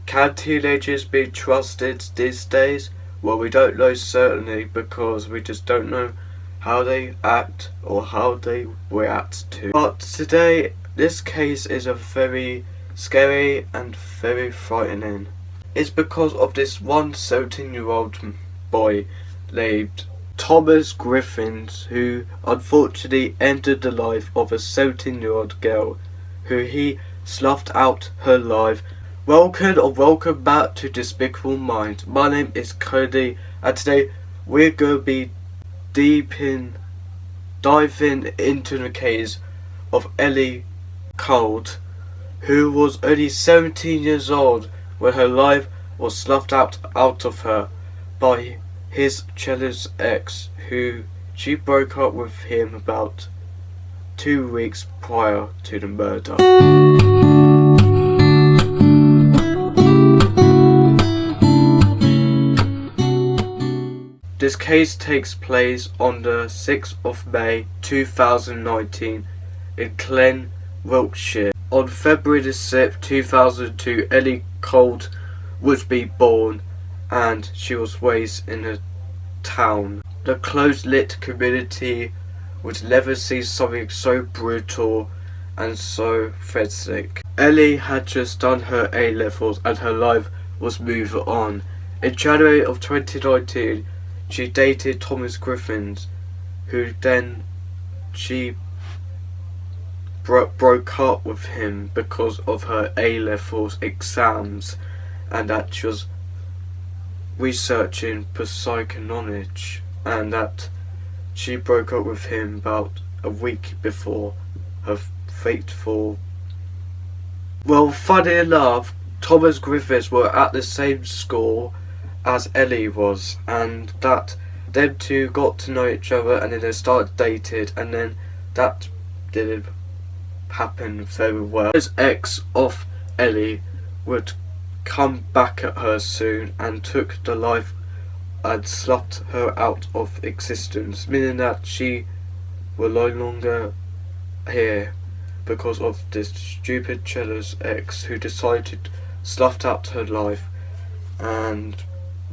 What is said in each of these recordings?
Can teenagers be trusted these days? Well, we don't know certainly because we just don't know how they act or how they react to. But today, this case is a very scary and very frightening. It's because of this one 17-year-old boy named Thomas Griffiths, who unfortunately ended the life of a 17-year-old girl who he snuffed out her life. Welcome back to Despicable Mind. My name is Cody, and today we're going to be diving into the case of Ellie Gould, who was only 17 years old when her life was snuffed out of her by his jealous ex, who she broke up with him about 2 weeks prior to the murder. This case takes place on the 6th of May 2019 in Calne, Wiltshire. On February the 6th, 2002, Ellie Gould would be born, and she was raised in a town. The close-knit community would never see something so brutal and so threatening. Ellie had just done her A-levels and her life was moving on. In January of 2019, she dated Thomas Griffiths, who then she broke up with him because of her A-levels exams and that she was researching for psychology, and that she broke up with him about a week before her fateful. Well, funny enough, Thomas Griffiths were at the same school as Ellie was, and that them two got to know each other and then they started dating, and then that didn't happen very well. His ex of Ellie would come back at her soon and took the life and snuffed her out of existence, meaning that she was no longer here because of this stupid jealous ex who decided snuffed out her life and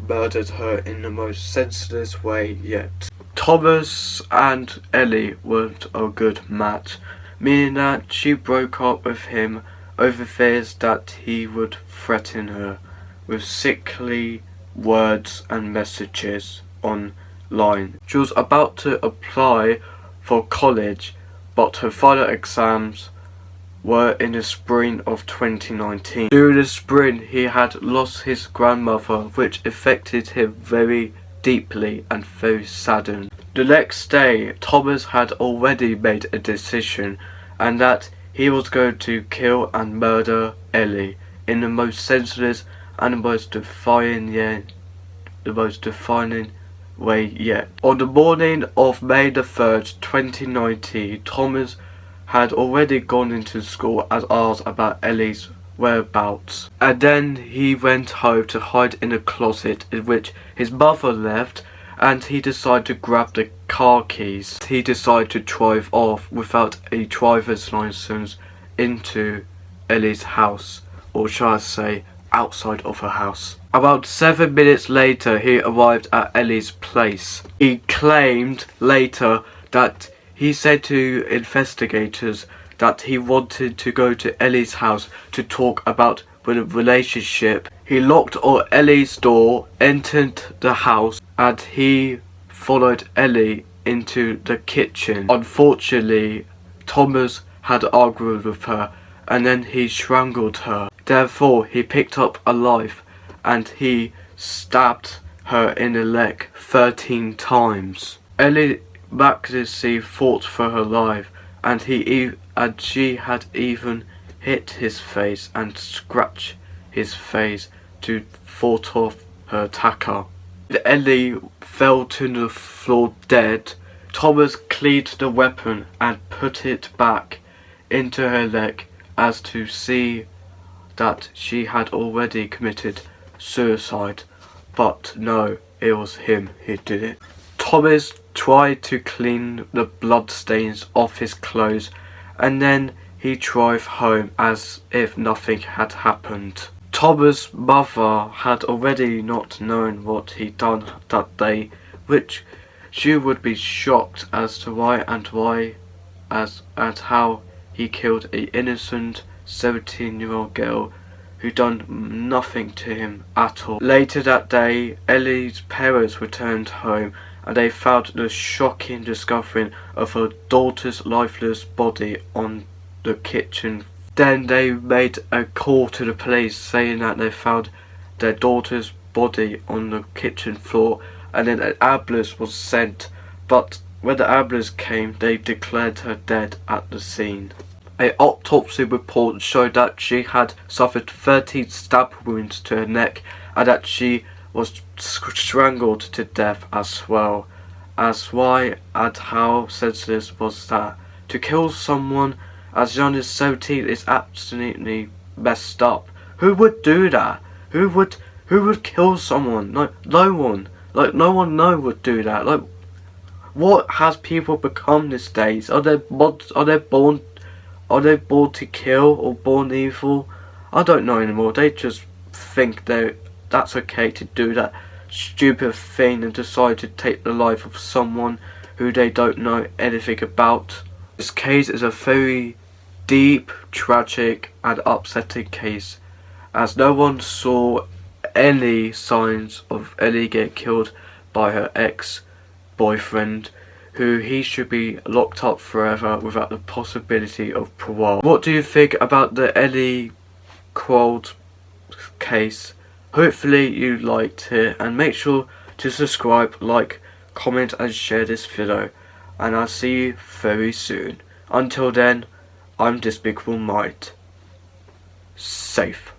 murdered her in the most senseless way yet. Thomas and Ellie weren't a good match, meaning that she broke up with him over fears that he would threaten her with sickly words and messages online. She was about to apply for college, but her final exams were in the spring of 2019. During the spring, he had lost his grandmother, which affected him very deeply and very saddened. The next day, Thomas had already made a decision, and that he was going to kill and murder Ellie in the most senseless and the most defining way yet. On the morning of May the 3rd, 2019, Thomas had already gone into school and asked about Ellie's whereabouts, and then he went home to hide in a closet in which his mother left, and he decided to grab the car keys. He decided to drive off without a driver's license into Ellie's house, or shall I say outside of her house. About 7 minutes later, he arrived at Ellie's place. He claimed later that he said to investigators that he wanted to go to Ellie's house to talk about the relationship. He locked on Ellie's door, entered the house, and he followed Ellie into the kitchen. Unfortunately, Thomas had argued with her, and then he strangled her. Therefore, he picked up a knife and he stabbed her in the leg 13 times. Ellie miraculously fought for her life, and she had even hit his face and scratched his face to fought off her attacker. Ellie fell to the floor dead. Thomas cleaned the weapon and put it back into her leg as to see that she had already committed suicide, but no, it was him who did it. Thomas tried to clean the bloodstains off his clothes, and then he drove home as if nothing had happened. Thomas' mother had already not known what he'd done that day, which she would be shocked as to why and how he killed an innocent 17-year-old girl who done nothing to him at all. Later that day, Ellie's parents returned home and they found the shocking discovery of her daughter's lifeless body on the kitchen. Then they made a call to the police saying that they found their daughter's body on the kitchen floor, and then an ambulance was sent, but when the ambulance came they declared her dead at the scene. An autopsy report showed that she had suffered 13 stab wounds to her neck and that she was strangled to death as well. As why and how senseless was that? To kill someone as young as 17 is absolutely messed up. Who would do that? Who would kill someone? Like, no one. Like, no one would do that. Like, what has people become these days? Are they born to kill or born evil? I don't know anymore. They just think that's okay to do that stupid thing and decide to take the life of someone who they don't know anything about. This case is a very deep, tragic and upsetting case, as no one saw any signs of Ellie get killed by her ex-boyfriend, who he should be locked up forever without the possibility of parole. What do you think about the Ellie Gould case? Hopefully you liked it, and make sure to subscribe, like, comment and share this video, and I'll see you very soon. Until then, I'm Despicable Mind. Safe.